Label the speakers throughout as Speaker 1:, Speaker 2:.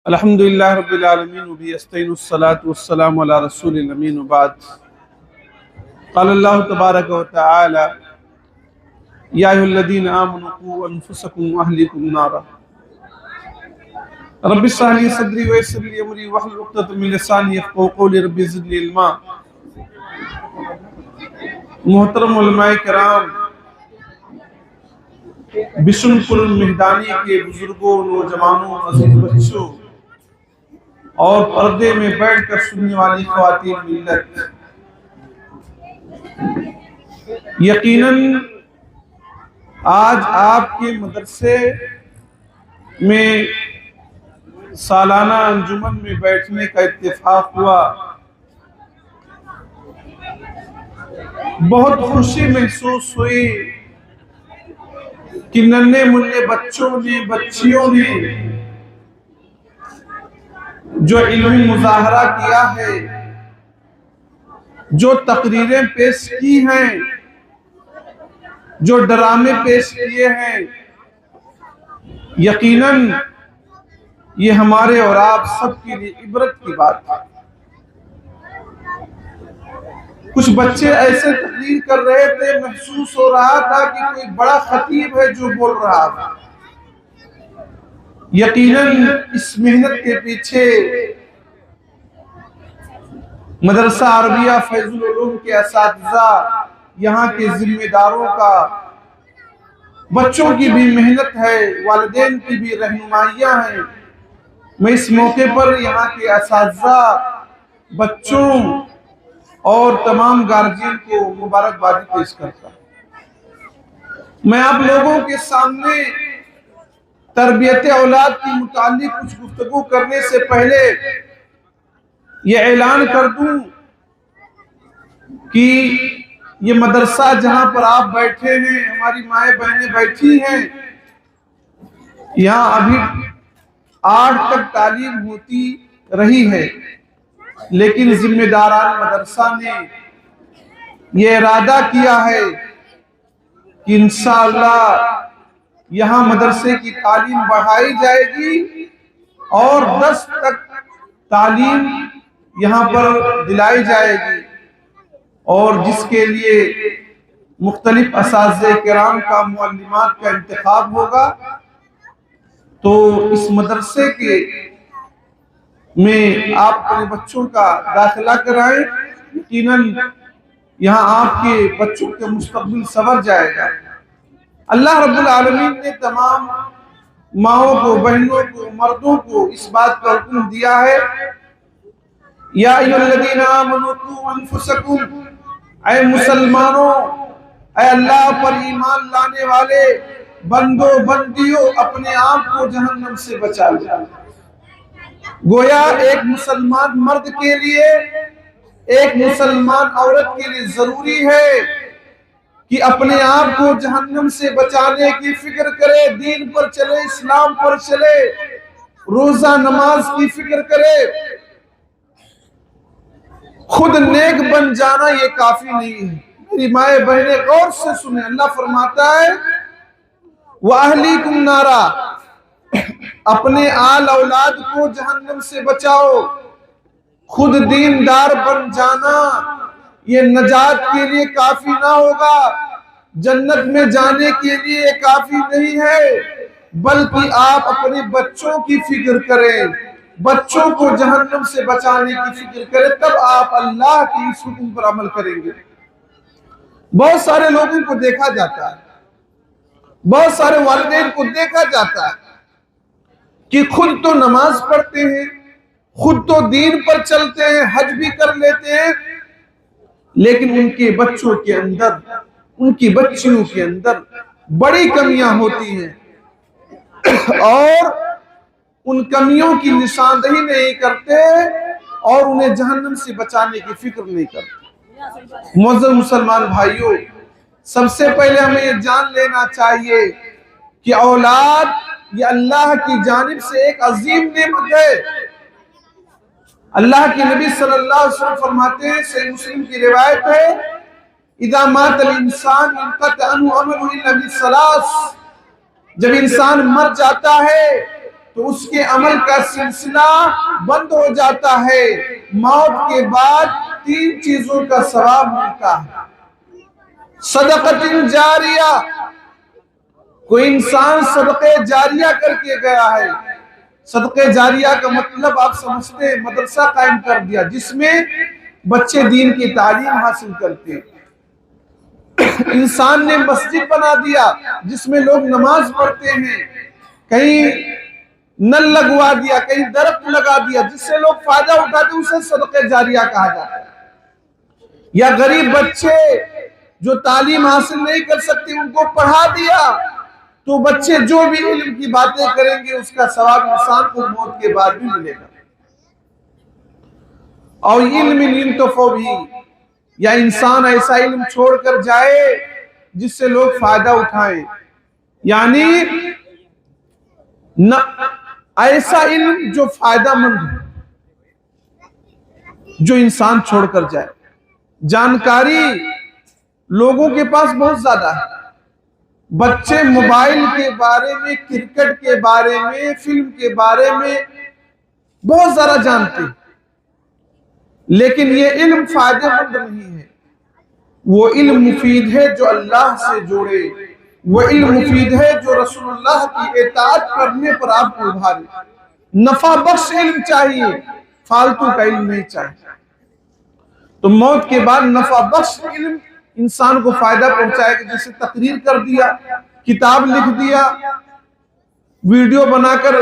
Speaker 1: الحمد للہ رب العالمین وبه استعین الصلاة والسلام علی رسول الامین وبعد قال اللہ تبارک و تعالی یا ایھا الذین آمنوا قوا انفسکم واہلیکم نارا رب اشرح لی صدری ویسر لی امری واحلل عقدۃ من لسانی یفقہوا قولی رب زدنی علما۔ محترم علماء کرام، بشن پور مہدانی کے بزرگوں، نوجوانوں، عزیز بچوں اور پردے میں بیٹھ کر سننے والی خواتین ملت، یقیناً آج آپ کے مدرسے میں سالانہ انجمن میں بیٹھنے کا اتفاق ہوا۔ بہت خوشی محسوس ہوئی کہ ننھے منھے بچوں نے، بچیوں نے جو علمی مظاہرہ کیا ہے، جو تقریریں پیش کی ہیں، جو ڈرامے پیش کیے ہیں، یقیناً یہ ہمارے اور آپ سب کے لیے عبرت کی بات ہے۔ کچھ بچے ایسے تقریر کر رہے تھے، محسوس ہو رہا تھا کہ کوئی بڑا خطیب ہے جو بول رہا تھا۔ یقیناً اس محنت کے پیچھے مدرسہ عربیہ فیض العلوم کے اساتذہ، یہاں کے ذمہ داروں کا، بچوں کی بھی محنت ہے، والدین کی بھی رہنمائیاں ہیں۔ میں اس موقع پر یہاں کے اساتذہ، بچوں اور تمام گارجین کو مبارکباد پیش کرتا ہوں۔ میں آپ لوگوں کے سامنے تربیت اولاد کی متعلق کچھ گفتگو کرنے سے پہلے یہ اعلان کر دوں کہ یہ مدرسہ جہاں پر آپ بیٹھے ہیں، ہماری مائیں بہنیں بیٹھی ہیں، یہاں ابھی 8 تک تعلیم ہوتی رہی ہے، لیکن ذمہ داران مدرسہ نے یہ ارادہ کیا ہے کہ انشاءاللہ یہاں مدرسے کی تعلیم بڑھائی جائے گی اور 10 تک تعلیم یہاں پر دلائی جائے گی، اور جس کے لیے مختلف اساتذہ کرام کا، معلمات کا انتخاب ہوگا۔ تو اس مدرسے کے میں آپ اپنے بچوں کا داخلہ کرائیں، یقیناً یہاں آپ کے بچوں کے مستقبل سنور جائے گا۔ اللہ رب العالمین نے تمام ماؤں کو، بہنوں کو، مردوں کو اس بات کا حکم دیا ہے، یا ایھا الذین آمنوا قوا انفسکم، اے مسلمانوں، اے اللہ پر ایمان لانے والے بندو بندیوں، اپنے آپ کو جہنم سے بچا لو۔ گویا ایک مسلمان مرد کے لیے، ایک مسلمان عورت کے لیے ضروری ہے کہ اپنے آپ کو جہنم سے بچانے کی فکر کرے، دین پر چلے، اسلام پر چلے، روزہ نماز کی فکر کرے۔ خود نیک بن جانا یہ کافی نہیں ہے۔ میری مائیں بہنیں غور سے سنیں، اللہ فرماتا ہے وَأَهْلِيكُمْ نَارًا، اپنے آل اولاد کو جہنم سے بچاؤ۔ خود دیندار بن جانا یہ نجات کے لیے کافی نہ ہوگا، جنت میں جانے کے لیے کافی نہیں ہے، بلکہ آپ اپنے بچوں کی فکر کریں، بچوں کو جہنم سے بچانے کی فکر کریں، تب آپ اللہ کی اس حکم پر عمل کریں گے۔ بہت سارے لوگوں کو دیکھا جاتا ہے، بہت سارے والدین کو دیکھا جاتا ہے کہ خود تو نماز پڑھتے ہیں، خود تو دین پر چلتے ہیں، حج بھی کر لیتے ہیں، لیکن ان کے بچوں کے اندر، ان کی بچیوں کے اندر بڑی کمیاں ہوتی ہیں، اور ان کمیوں کی نشاندہی نہیں کرتے اور انہیں جہنم سے بچانے کی فکر نہیں کرتے۔ معزز مسلمان بھائیوں، سب سے پہلے ہمیں یہ جان لینا چاہیے کہ اولاد یہ اللہ کی جانب سے ایک عظیم نعمت ہے۔ اللہ کے نبی صلی اللہ علیہ وسلم فرماتے ہیں، صحیح مسلم کی روایت ہے، اذا مات الانسان انقطع عنہ عمله الا بثلاث، جب انسان مر جاتا ہے تو اس کے عمل کا سلسلہ بند ہو جاتا ہے۔ موت کے بعد 3 چیزوں کا ثواب ملتا ہے۔ صدقۃ جاریہ، کوئی انسان صدقہ جاریہ کر کے گیا ہے۔ صدقہ جاریہ کا مطلب آپ سمجھتے ہیں، مدرسہ قائم کر دیا جس میں بچے دین کی تعلیم حاصل کرتے، انسان نے مسجد بنا دیا جس میں لوگ نماز پڑھتے ہیں، کہیں نل لگوا دیا، کہیں درخت لگا دیا جس سے لوگ فائدہ اٹھاتے، اسے صدقہ جاریہ کہا جاتا ہے۔ یا غریب بچے جو تعلیم حاصل نہیں کر سکتے ان کو پڑھا دیا، تو بچے جو بھی علم کی باتیں کریں گے اس کا ثواب انسان کو موت کے بعد بھی ملے گا۔ اور علم ينتفع بھی، یا انسان ایسا علم چھوڑ کر جائے جس سے لوگ فائدہ اٹھائیں، یعنی ایسا علم جو فائدہ مند ہو، جو انسان چھوڑ کر جائے۔ جانکاری لوگوں کے پاس بہت زیادہ ہے، بچے موبائل کے بارے میں، کرکٹ کے بارے میں، فلم کے بارے میں بہت زیادہ جانتے ہیں، لیکن یہ علم فائدہ مند نہیں ہے۔ وہ علم مفید ہے جو اللہ سے جوڑے، وہ علم مفید ہے جو رسول اللہ کی اطاعت کرنے پر آپ کو ابھارے۔ نفع بخش علم چاہیے، فالتو کا علم نہیں چاہیے۔ تو موت کے بعد نفع بخش علم انسان کو فائدہ پہنچائے گا، جیسے تقریر کر دیا، کتاب لکھ دیا، ویڈیو بنا کر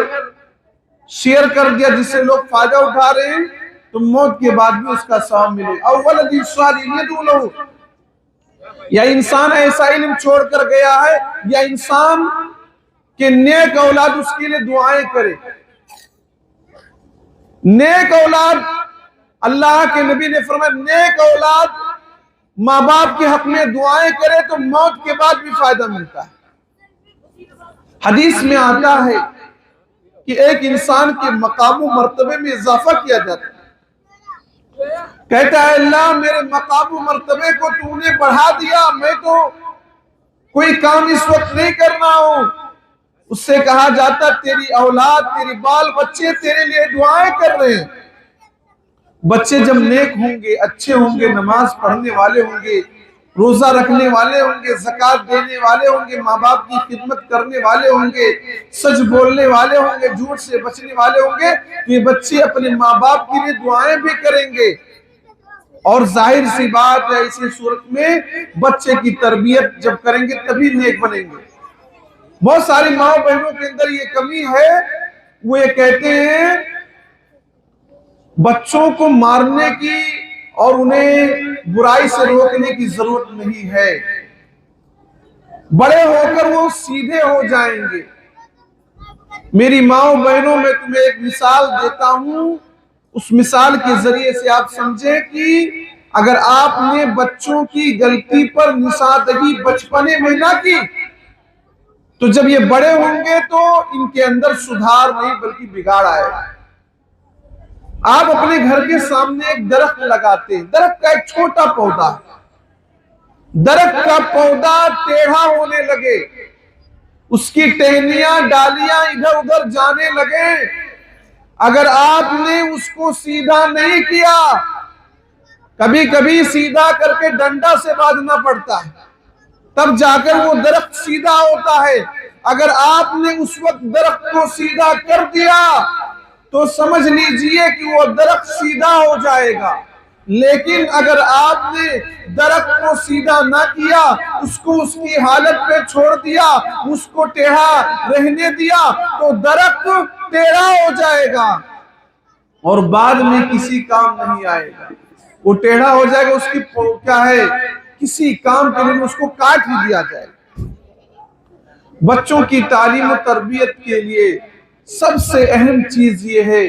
Speaker 1: شیئر کر دیا جس سے لوگ فائدہ اٹھا رہے ہیں، تو موت کے بعد بھی اس کا ثواب ملے۔ اولد صالح یدعو لہ، یا انسان ایسا علم چھوڑ کر گیا ہے، یا انسان کے نیک اولاد اس کے لیے دعائیں کرے۔ نیک اولاد، اللہ کے نبی نے فرمایا نیک اولاد ماں باپ کے حق میں دعائیں کرے تو موت کے بعد بھی فائدہ ملتا ہے۔ حدیث میں آتا ہے کہ ایک انسان کے مقام و مرتبے میں اضافہ کیا جاتا ہے، کہتا ہے اللہ میرے مقام و مرتبے کو تو نے بڑھا دیا، میں تو کوئی کام اس وقت نہیں کرنا ہوں۔ اس سے کہا جاتا تیری اولاد، تیری بال بچے تیرے لیے دعائیں کر رہے ہیں۔ بچے جب نیک ہوں گے، اچھے ہوں گے، نماز پڑھنے والے ہوں گے، روزہ رکھنے والے ہوں گے، زکوٰۃ دینے والے ہوں گے، ماں باپ کی خدمت کرنے والے ہوں گے، سچ بولنے والے ہوں گے، جھوٹ سے بچنے والے ہوں گے، تو یہ بچے اپنے ماں باپ کے لیے دعائیں بھی کریں گے۔ اور ظاہر سی بات ہے اسی صورت میں بچے کی تربیت جب کریں گے تبھی نیک بنیں گے۔ بہت ساری ماں بہنوں کے اندر یہ کمی ہے، وہ یہ کہتے ہیں بچوں کو مارنے کی اور انہیں برائی سے روکنے کی ضرورت نہیں ہے، بڑے ہو کر وہ سیدھے ہو جائیں گے۔ میری ماں بہنوں میں تمہیں ایک مثال دیتا ہوں، اس مثال کے ذریعے سے آپ سمجھیں کہ اگر آپ نے بچوں کی غلطی پر نشاندہی بچپنے میں نہ کی تو جب یہ بڑے ہوں گے تو ان کے اندر سدھار نہیں بلکہ بگاڑ آئے گا۔ آپ اپنے گھر کے سامنے ایک درخت لگاتے ہیں، درخت کا ایک چھوٹا پودا، درخت کا پودا ٹیڑھا ہونے لگے، اس کی ٹہنیاں ڈالیاں ادھر ادھر جانے لگے، اگر آپ نے اس کو سیدھا نہیں کیا، کبھی کبھی سیدھا کر کے ڈنڈا سے باندھنا پڑتا ہے تب جا کر وہ درخت سیدھا ہوتا ہے۔ اگر آپ نے اس وقت درخت کو سیدھا کر دیا تو سمجھ لیجئے کہ وہ درخت سیدھا ہو جائے گا، لیکن اگر آپ نے درخت کو سیدھا نہ کیا، اس کو اس کی حالت پہ چھوڑ دیا، اس کو ٹیڑھا رہنے دیا تو درخت ٹیڑھا ہو جائے گا اور بعد میں کسی کام نہیں آئے گا۔ وہ ٹیڑھا ہو جائے گا، اس کی کیا ہے کسی کام کے لیے اس کو کاٹ ہی دیا جائے گا۔ بچوں کی تعلیم و تربیت کے لیے سب سے اہم چیز یہ ہے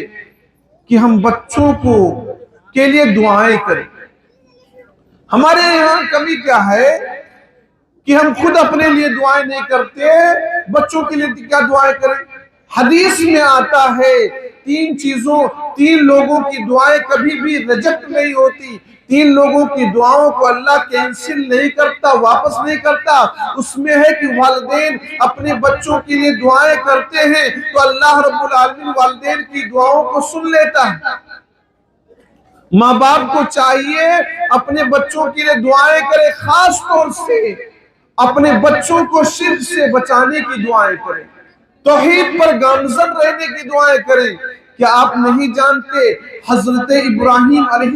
Speaker 1: کہ ہم بچوں کے لیے دعائیں کریں۔ ہمارے یہاں کمی کیا ہے کہ ہم خود اپنے لیے دعائیں نہیں کرتے، بچوں کے لیے کیا دعائیں کریں۔ حدیث میں آتا ہے تین لوگوں کی دعائیں کبھی بھی ریجیکٹ نہیں ہوتی، تین لوگوں کی دعاؤں کو اللہ کینسل نہیں کرتا، واپس نہیں کرتا۔ اس میں ہے کہ والدین اپنے بچوں کے لیے دعائیں کرتے ہیں تو اللہ رب العالمین والدین کی دعاؤں کو سن لیتا ہے۔ ماں باپ کو چاہیے اپنے بچوں کے لیے دعائیں کرے، خاص طور سے اپنے بچوں کو شرک سے بچانے کی دعائیں کریں، توحید پر گامزن رہنے کی دعائیں کریں۔ کیا آپ نہیں جانتے حضرت ابراہیم علیہ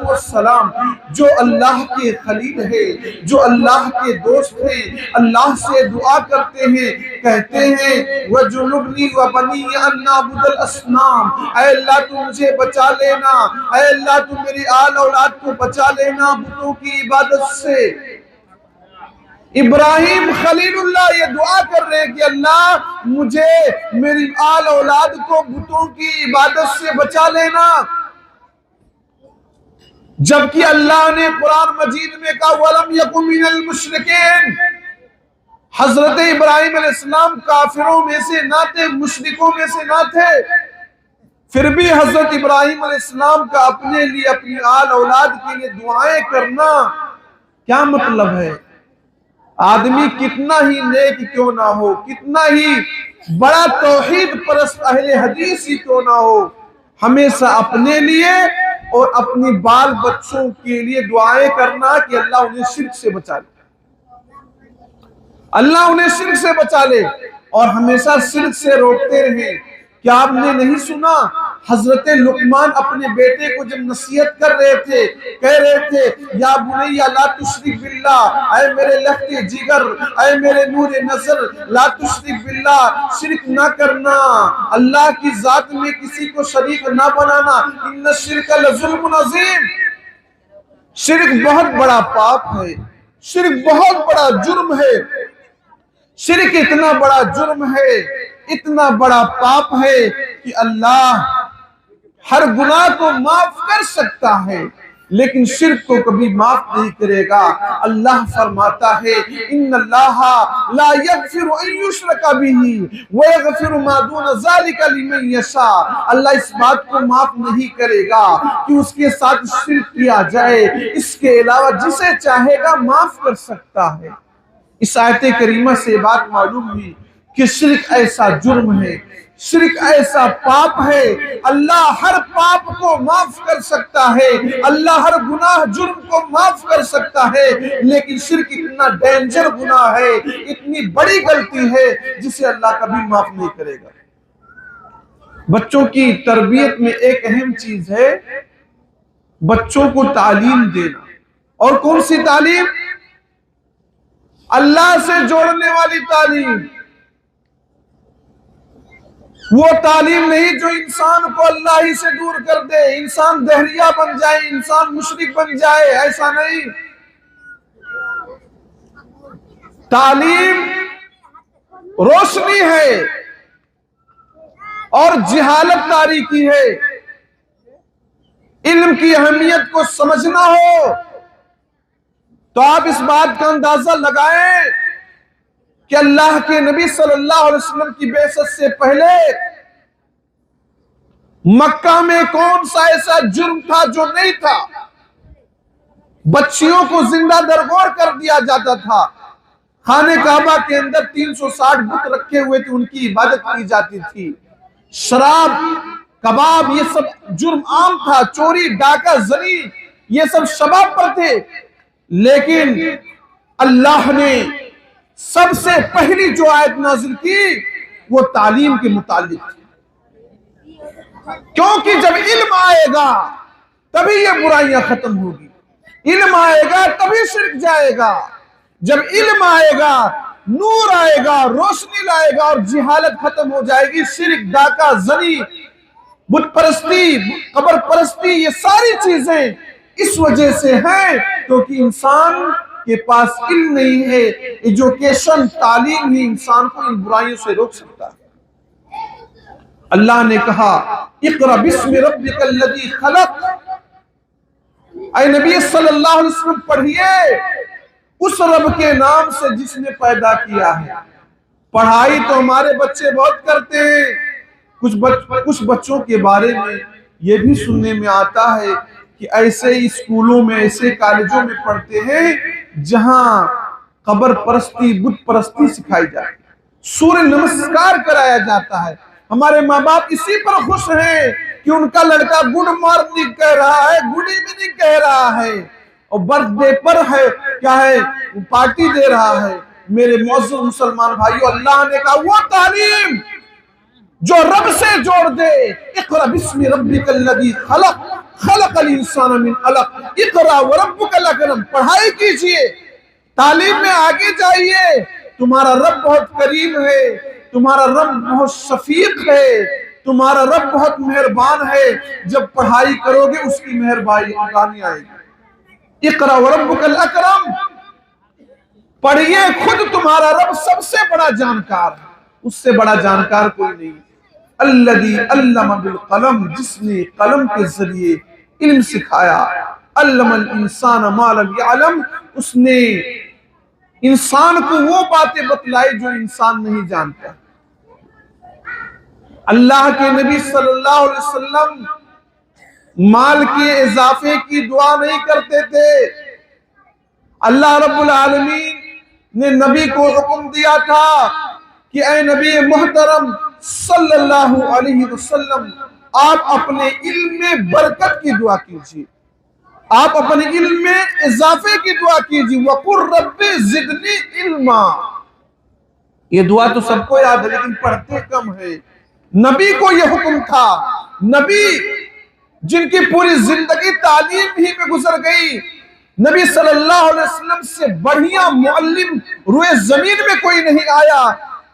Speaker 1: السلام جو اللہ کے خلیل ہے، جو اللہ کے دوست ہیں، اللہ سے دعا کرتے ہیں، کہتے ہیں وَجُنُبْنِي وَبَنِيَّ أَن نَّعْبُدَ الْأَصْنَامَ، اے اللہ تو مجھے بچا لینا، اے اللہ تو میری آل اولاد کو بچا لینا بتوں کی عبادت سے۔ ابراہیم خلیل اللہ یہ دعا کر رہے ہیں کہ اللہ مجھے میری آل اولاد کو بتوں کی عبادت سے بچا لینا، جبکہ اللہ نے قرآن مجید میں کہا وَلَمْ يَكُن مِّنَ الْمُشْرِكِينَ۔ حضرت ابراہیم علیہ السلام کافروں میں سے نہ تھے، مشرکوں میں سے نہ تھے، پھر بھی حضرت ابراہیم علیہ السلام کا اپنے لیے اپنی آل اولاد کے لیے دعائیں کرنا کیا مطلب ہے؟ آدمی کتنا ہی نیک کیوں نہ ہو، کتنا ہی بڑا توحید پرست اہل حدیث ہی کیوں نہ ہو، ہمیشہ اپنے لیے اور اپنی بال بچوں کے لیے دعائیں کرنا کہ اللہ انہیں شرک سے بچا لے، اللہ انہیں شرک سے بچا لے، اور ہمیشہ شرک سے روکتے رہیں۔ کیا آپ نے نہیں سنا حضرت لقمان اپنے بیٹے کو جب نصیحت کر رہے تھے، کہہ رہے تھے یا بنی لا تشرک باللہ، اے میرے لخت جگر، اے میرے نور نظر، لا تشرک باللہ، شرک نہ کرنا، اللہ کی ذات میں کسی کو شریک نہ بنانا، ان الشرک لظلم عظیم، شرک بہت بڑا پاپ ہے، شرک بہت بڑا جرم ہے، شرک اتنا بڑا جرم ہے، اتنا بڑا پاپ ہے کہ اللہ ہر گناہ کو معاف کر سکتا ہے لیکن شرک کو کبھی معاف نہیں کرے گا۔ اللہ فرماتا ہے ان اللہ لا یغفر ان یشرک بہ ویغفر ما دون ذلک لمن یشاء، اللہ اس بات کو معاف نہیں کرے گا کہ اس کے ساتھ شرک کیا جائے، اس کے علاوہ جسے چاہے گا معاف کر سکتا ہے۔ اس آیت کریمہ سے بات معلوم ہوئی کہ شرک ایسا جرم ہے، شرک ایسا پاپ ہے، اللہ ہر پاپ کو معاف کر سکتا ہے، اللہ ہر گناہ جرم کو معاف کر سکتا ہے، لیکن شرک اتنا ڈینجر گناہ ہے، اتنی بڑی غلطی ہے جسے اللہ کبھی معاف نہیں کرے گا۔ بچوں کی تربیت میں ایک اہم چیز ہے بچوں کو تعلیم دینا، اور کون سی تعلیم؟ اللہ سے جوڑنے والی تعلیم، وہ تعلیم نہیں جو انسان کو اللہ ہی سے دور کر دے، انسان دہریہ بن جائے، انسان مشرک بن جائے، ایسا نہیں۔ تعلیم روشنی ہے اور جہالت تاریکی ہے۔ علم کی اہمیت کو سمجھنا ہو تو آپ اس بات کا اندازہ لگائیں کہ اللہ کے نبی صلی اللہ علیہ وسلم کی بعثت سے پہلے مکہ میں کون سا ایسا جرم تھا جو نہیں تھا؟ بچیوں کو زندہ درگور کر دیا جاتا تھا، خانہ کعبہ کے اندر 360 بت رکھے ہوئے تھے، ان کی عبادت کی جاتی تھی، شراب کباب یہ سب جرم عام تھا، چوری ڈاکہ زنی یہ سب شباب پر تھے، لیکن اللہ نے سب سے پہلی جو آیت نازل کی وہ تعلیم کے متعلق تھی، کیونکہ جب علم آئے گا تبھی یہ برائیاں ختم ہوگی، علم آئے گا تبھی شرک جائے گا، جب علم آئے گا نور آئے گا، روشنی لائے گا اور جہالت ختم ہو جائے گی۔ شرک، ڈاکہ زنی، بت پرستی، قبر پرستی یہ ساری چیزیں اس وجہ سے ہیں کیونکہ انسان کے پاس علم نہیں ہے۔ ایجوکیشن، تعلیم ہی انسان کو ان برائیوں سے روک سکتا ہے۔ اللہ نے کہا اقرأ بسم ربک الذی خلق، اے نبی صلی اللہ علیہ وسلم پڑھیے اس رب کے نام سے جس نے پیدا کیا ہے، پڑھائی تو ہمارے بچے بہت کرتے ہیں، کچھ بچوں کے بارے میں یہ بھی سننے میں آتا ہے کہ ایسے اسکولوں میں ایسے کالجوں میں پڑھتے ہیں جہاں قبر پرستی بت پرستی سکھائی جاتی ہے، سورہ نمسکار کرایا جاتا ہے۔ ہمارے ماں باپ اسی پر خوش ہیں کہ ان کا لڑکا گڈ مارننگ کہہ رہا ہے، گڈ ایوننگ کہہ رہا ہے، اور برتھ ڈے پر ہے کیا ہے پارٹی دے رہا ہے۔ میرے معزز مسلمان بھائیو، اللہ نے کہا وہ تعلیم جو رب سے جوڑ دے، اقرأ بسم ربک الذی خلق خلق الانسان من علق، اقرأ وربک الاکرم، پڑھائی کیجئے، تعلیم میں آگے جائیے، تمہارا رب بہت کریم ہے، تمہارا رب بہت شفیق ہے، تمہارا رب بہت مہربان ہے، جب پڑھائی کرو گے اس کی مہربانی آئے گی۔ اقرأ وربک الاکرم، پڑھیے، خود تمہارا رب سب سے بڑا جانکار ہے، اس سے بڑا جانکار کوئی نہیں۔ الذی علم بالقلم، جس نے قلم کے ذریعے علم سکھایا، علم الانسان ما لم یعلم، اس نے انسان کو وہ باتیں بتلائی جو انسان نہیں جانتا۔ اللہ کے نبی صلی اللہ علیہ وسلم مال کے اضافے کی دعا نہیں کرتے تھے۔ اللہ رب العالمین نے نبی کو حکم دیا تھا کہ اے نبی محترم صلی اللہ علیہ وسلم، آپ اپنے علم میں برکت کی دعا کیجئے، آپ اپنے علم میں اضافے کی دعا کیجئے۔ وَقُلْ رَبِّ زِدْنِي عِلْمًا، یہ دعا تو سب کو یاد ہے لیکن پڑھتے کم ہے۔ نبی کو یہ حکم تھا، نبی جن کی پوری زندگی تعلیم ہی میں گزر گئی، نبی صلی اللہ علیہ وسلم سے بڑھیا معلم روئے زمین میں کوئی نہیں آیا،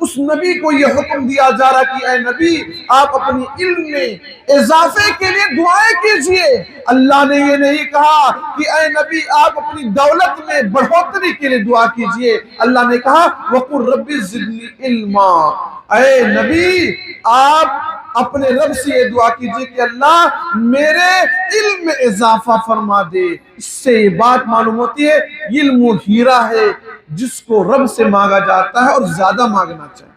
Speaker 1: اس نبی کو یہ حکم دیا جا رہا کہ اے نبی آپ اپنی علم میں اضافے کے لیے دعائیں کیجئے۔ اللہ نے یہ نہیں کہا کہ اے نبی آپ اپنی دولت میں بڑھوتری کے لیے دعا کیجئے، اللہ نے کہا وَقُلْ رَبِّ زِدْنِي عِلْمًا، اے نبی آپ اپنے رب سے یہ دعا کیجئے کہ اللہ میرے علم میں اضافہ فرما دے۔ اس سے یہ بات معلوم ہوتی ہے علم وہ ہیرا ہے جس کو رب سے مانگا جاتا ہے اور زیادہ مانگنا چاہیے۔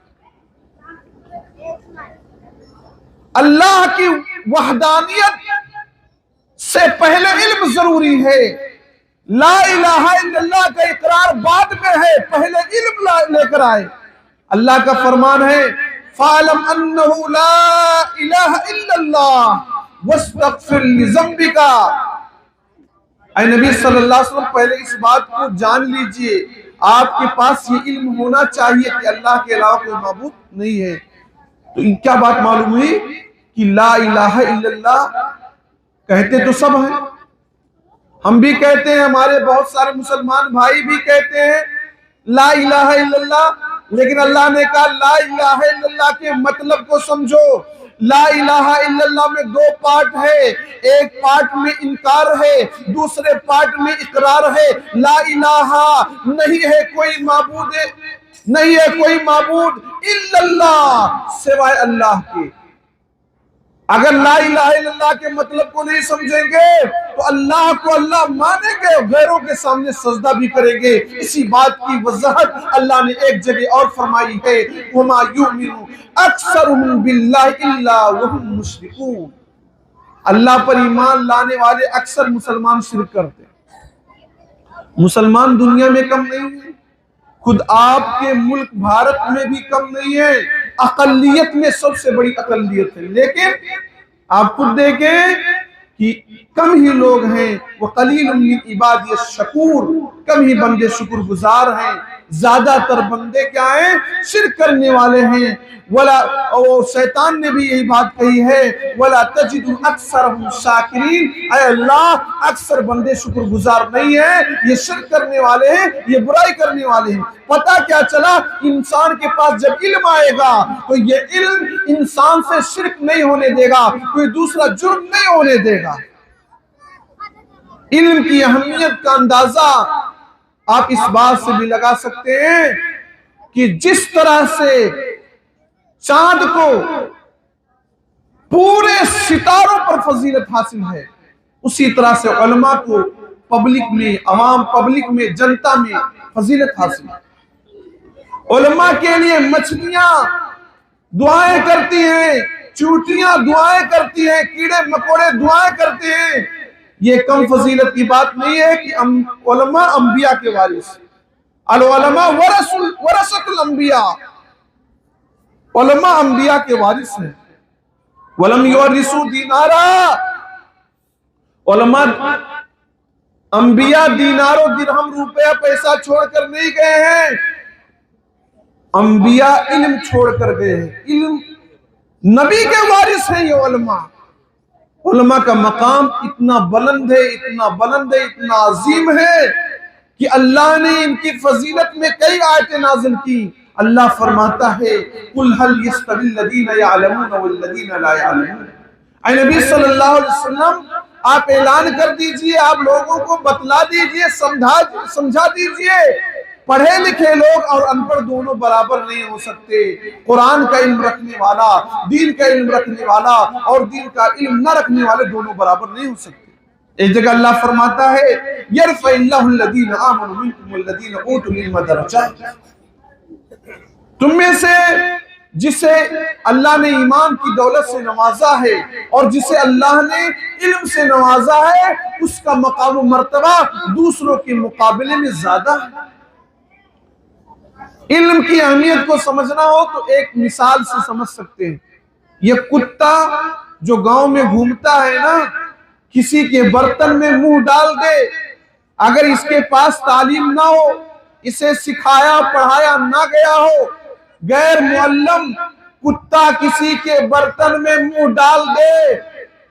Speaker 1: اللہ کی وحدانیت سے پہلے علم ضروری ہے، لا الہ الا اللہ کا اقرار بعد میں ہے، پہلے علم لے کر آئے۔ اللہ کا فرمان ہے فَعَلَمْ أَنَّهُ لَا إِلَهَ إِلَّا اللَّهُ وَاسْتَغْفِرْ لِذَنبِكَ، اے نبی صلی اللہ علیہ وسلم پہلے اس بات کو جان لیجئے، آپ کے پاس یہ علم ہونا چاہیے کہ اللہ کے علاوہ کوئی معبود نہیں ہے۔ تو کیا بات معلوم ہوئی کہ لا الہ الا اللہ کہتے تو سب ہیں، ہم بھی کہتے ہیں، ہمارے بہت سارے مسلمان بھائی بھی کہتے ہیں لا الہ الا اللہ، لیکن اللہ نے کہا لا الہ الا اللہ کے مطلب کو سمجھو۔ لا الہ الا اللہ میں دو پارٹ ہے، ایک پارٹ میں انکار ہے، دوسرے پارٹ میں اقرار ہے۔ لا الہ نہیں ہے کوئی معبود، نہیں ہے کوئی معبود الا اللہ سوائے اللہ کے۔ اگر لا الہ الا اللہ کے مطلب کو نہیں سمجھیں گے تو اللہ کو اللہ مانیں گے، غیروں کے سامنے سجدہ بھی کریں گے۔ اسی بات کی وضاحت اللہ نے ایک جگہ اور فرمائی ہے وَمَا يُؤْمِنُ أَكْثَرُهُم بِاللَّهِ إِلَّا وَهُم مُشْرِكُونَ، اللہ پر ایمان لانے والے اکثر مسلمان شرک کرتے ہیں۔ مسلمان دنیا میں کم نہیں ہیں، خود آپ کے ملک بھارت میں بھی کم نہیں ہے، اقلیت میں سب سے بڑی اقلیت ہے، لیکن آپ خود دیکھیں کہ کم ہی لوگ ہیں، وَقَلِيلٌ مِّنْ عِبَادِيَ الشَّكُورُ، کم ہی بندے شکر گزار ہیں، زیادہ تر بندے کیا ہیں شرک کرنے والے ہیں۔ اور شیطان نے بھی یہی بات کہی ہے وَلَا تَجِدُ أَكْثَرَهُمْ شَاكِرِينَ، اے اللہ اکثر بندے شکر گزار نہیں ہیں، یہ شرک کرنے والے ہیں، یہ برائی کرنے والے ہیں۔ پتہ کیا چلا، انسان کے پاس جب علم آئے گا تو یہ علم انسان سے شرک نہیں ہونے دے گا، کوئی دوسرا جرم نہیں ہونے دے گا۔ علم کی اہمیت کا اندازہ آپ اس بات سے بھی لگا سکتے ہیں کہ جس طرح سے چاند کو پورے ستاروں پر فضیلت حاصل ہے، اسی طرح سے علماء کو پبلک میں، عوام پبلک میں، جنتا میں فضیلت حاصل ہے۔ علماء کے لیے مچھلیاں دعائیں کرتی ہیں، چوٹیاں دعائیں کرتی ہیں، کیڑے مکوڑے دعائیں کرتے ہیں۔ یہ کم فضیلت کی بات نہیں ہے کہ علماء انبیاء کے وارث، العلماء ورثۃ الانبیاء، علماء انبیاء کے وارث ہیں۔ وَلَمْ يُوَرِّثُوا دِينَارًا، علماء انبیاء دینار و درہم روپیہ پیسہ چھوڑ کر نہیں گئے ہیں، انبیاء علم چھوڑ کر گئے ہیں، علم نبی کے وارث ہیں یہ علماء۔ علماء کا مقام اتنا بلند ہے، اتنا بلند ہے، اتنا عظیم ہے کہ اللہ نے ان کی فضیلت میں کئی آیتیں نازل کی۔ اللہ فرماتا ہے قُلْ هَلْ يَسْتَوِي الَّذِينَ يَعْلَمُونَ وَالَّذِينَ لَا يَعْلَمُونَ۔ اے نبی صلی اللہ علیہ وسلم آپ اعلان کر دیجئے، آپ لوگوں کو بتلا دیجئے، سمجھا دیجئے، پڑھے لکھے لوگ اور ان پڑھ دونوں برابر نہیں ہو سکتے۔ قرآن کا علم رکھنے والا، دین کا علم رکھنے والا اور دین کا علم نہ رکھنے والے دونوں برابر نہیں ہو سکتے۔ ایک جگہ اللہ فرماتا ہے يَرْفَعِ اللَّهُ الَّذِينَ آمَنُوا مِنْكُمْ وَالَّذِينَ أُوتُوا الْعِلْمَ دَرَجَاتٍ۔ تم میں سے جسے اللہ نے ایمان کی دولت سے نوازا ہے اور جسے اللہ نے علم سے نوازا ہے، اس کا مقام و مرتبہ دوسروں کے مقابلے میں زیادہ ہے۔ علم کی اہمیت کو سمجھنا ہو تو ایک مثال سے سمجھ سکتے ہیں۔ یہ کتا جو گاؤں میں گھومتا ہے نا، کسی کے برتن میں منہ ڈال دے، اگر اس کے پاس تعلیم نہ ہو، اسے سکھایا پڑھایا نہ گیا ہو، غیر معلم کتا کسی کے برتن میں منہ ڈال دے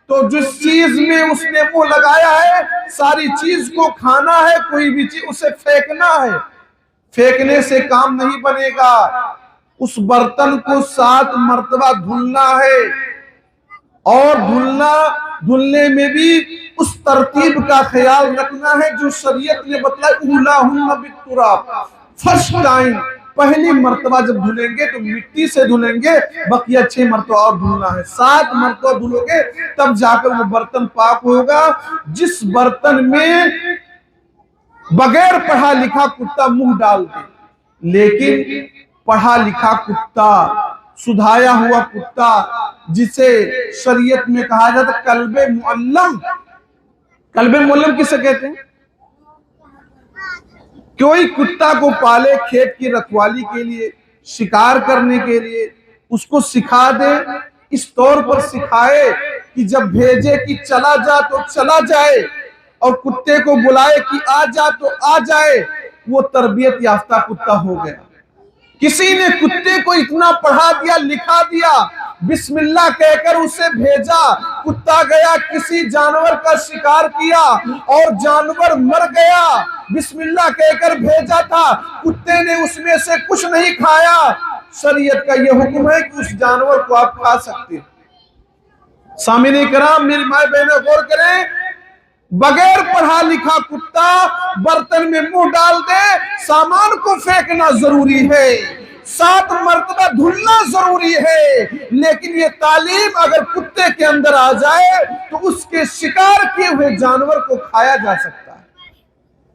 Speaker 1: تو جس چیز میں اس نے منہ لگایا ہے ساری چیز کو کھانا ہے، کوئی بھی چیز اسے پھینکنا ہے، پھینکنے سے کام نہیں بنے گا، اس برتن کو 7 مرتبہ دھلنا ہے، اور دھلنے میں بھی اس ترتیب کا خیال رکھنا ہے جو شریعت نے بتلائی۔ اولاہن بالتراب، فرسٹ ٹائم، پہلی مرتبہ جب دھلیں گے تو مٹی سے دھلیں گے، بقیہ 6 مرتبہ اور دھلنا ہے، 7 مرتبہ دھلو گے تب جا کر وہ برتن پاک ہوگا۔ جس برتن میں بغیر پڑھا لکھا کتا منہ ڈال دے، لیکن پڑھا لکھا کتا، سدھایا ہوا کتا، جسے شریعت میں کہا جاتا کلب معلم۔ کلب معلم کسے کہتے ہیں؟ کوئی کتا کو پالے کھیت کی رکھوالی کے لیے، شکار کرنے کے لیے، اس کو سکھا دے، اس طور پر سکھائے کہ جب بھیجے کہ چلا جا تو چلا جائے، اور کتے کو بلائے کہ آ جا تو آ جائے، وہ تربیت یافتہ کتا ہو گیا۔ کسی نے کتے کو اتنا پڑھا دیا، لکھا دیا، بسم اللہ کہہ کر اسے بھیجا، کتا گیا کسی جانور کا شکار کیا اور جانور مر گیا، بسم اللہ کہہ کر بھیجا تھا، کتے نے اس میں سے کچھ نہیں کھایا، شریعت کا یہ حکم ہے کہ اس جانور کو آپ کھا سکتے ہیں۔ سامعین کرام، میری مائیں بہنیں غور کریں، بغیر پڑھا لکھا کتا برتن میں منہ ڈال دے، سامان کو پھینکنا ضروری ہے، 7 مرتبہ دھلنا ضروری ہے، لیکن یہ تعلیم اگر کتے کے اندر آ جائے تو اس کے شکار کیے ہوئے جانور کو کھایا جا سکتا ہے۔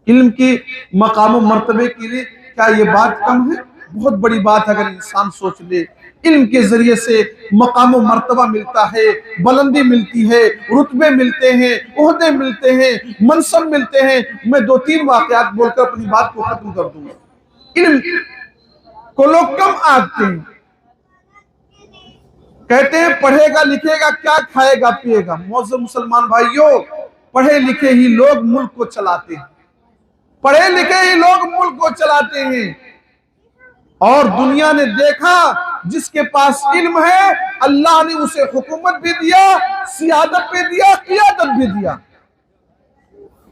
Speaker 1: علم کی مقام و مرتبے کے لیے کیا یہ بات کم ہے؟ بہت بڑی بات اگر انسان سوچ لے۔ علم کے ذریعے سے مقام و مرتبہ ملتا ہے، بلندی ملتی ہے، رتبے ملتے ہیں، عہدے ملتے ہیں، منصب ملتے ہیں۔ میں 2-3 واقعات بول کر اپنی بات کو ختم کر دوں گا۔ علم کو لوگ کم آتے ہیں، کہتے ہیں پڑھے گا لکھے گا کیا کھائے گا پیے گا۔ معزز مسلمان بھائیوں، پڑھے لکھے ہی لوگ ملک کو چلاتے ہیں، پڑھے لکھے ہی لوگ ملک کو چلاتے ہیں، اور دنیا نے دیکھا جس کے پاس علم ہے اللہ نے اسے حکومت بھی دیا، سیادت بھی دیا، قیادت بھی دیا۔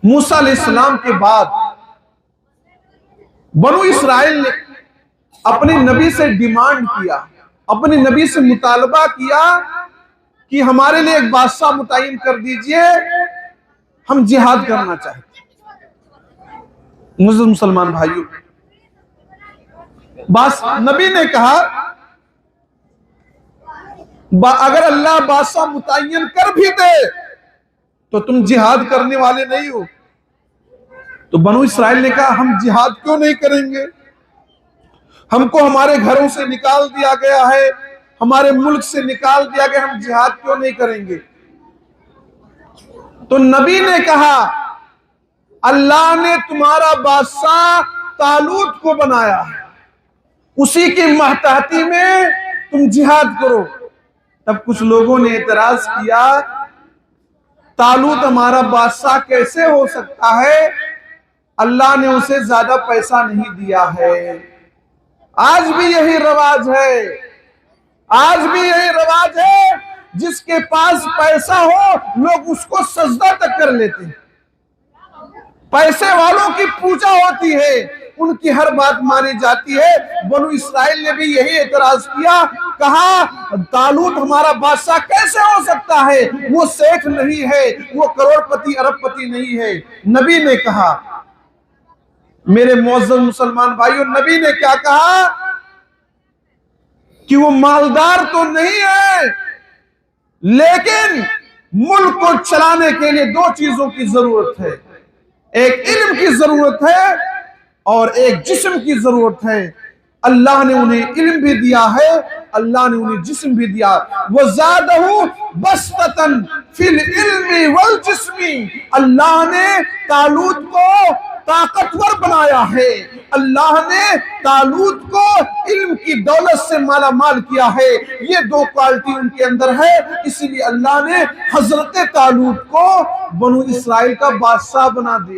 Speaker 1: موسیٰ علیہ السلام کے بعد بنو اسرائیل نے اپنے نبی سے ڈیمانڈ کیا، اپنے نبی سے مطالبہ کیا کہ ہمارے لیے ایک بادشاہ متعین کر دیجئے، ہم جہاد کرنا چاہتے ہیں۔ معزز مسلمان بھائیوں، بس نبی نے کہا اگر اللہ بادشاہ متعین کر بھی دے تو تم جہاد کرنے والے نہیں ہو۔ تو بنو اسرائیل نے کہا ہم جہاد کیوں نہیں کریں گے؟ ہم کو ہمارے گھروں سے نکال دیا گیا ہے، ہمارے ملک سے نکال دیا گیا، ہم جہاد کیوں نہیں کریں گے؟ تو نبی نے کہا اللہ نے تمہارا بادشاہ طالوت کو بنایا ہے، اسی کی ماتحتی میں تم جہاد کرو۔ تب کچھ لوگوں نے اعتراض کیا طالوت ہمارا بادشاہ کیسے ہو سکتا ہے؟ اللہ نے اسے زیادہ پیسہ نہیں دیا ہے۔ آج بھی یہی رواج ہے، آج بھی یہی رواج ہے، جس کے پاس پیسہ ہو لوگ اس کو سجدہ تک کر لیتے ہیں۔ پیسے والوں کی پوجا ہوتی ہے، ان کی ہر بات مانی جاتی ہے۔ بنو اسرائیل نے بھی یہی اعتراض کیا، کہا طالوت ہمارا بادشاہ کیسے ہو سکتا ہے؟ وہ شیخ نہیں ہے، وہ کروڑ پتی ارب پتی نہیں ہے۔ نبی نے کہا، میرے معزز مسلمان بھائیوں، نبی نے کیا کہا کہ وہ مالدار تو نہیں ہے، لیکن ملک کو چلانے کے لیے دو چیزوں کی ضرورت ہے، ایک علم کی ضرورت ہے اور ایک جسم کی ضرورت ہے۔ اللہ نے انہیں علم بھی دیا ہے، اللہ نے انہیں جسم بھی دیا۔ وَزَادَهُ بَسْطَةً فِي الْعِلْمِ وَالْجِسْمِ، اللہ نے طالوت کو طاقتور بنایا ہے، اللہ نے طالوت کو علم کی دولت سے مالا مال کیا ہے۔ یہ دو کوالٹی ان کے اندر ہے، اسی لیے اللہ نے حضرت طالوت کو بنو اسرائیل کا بادشاہ بنا دیا۔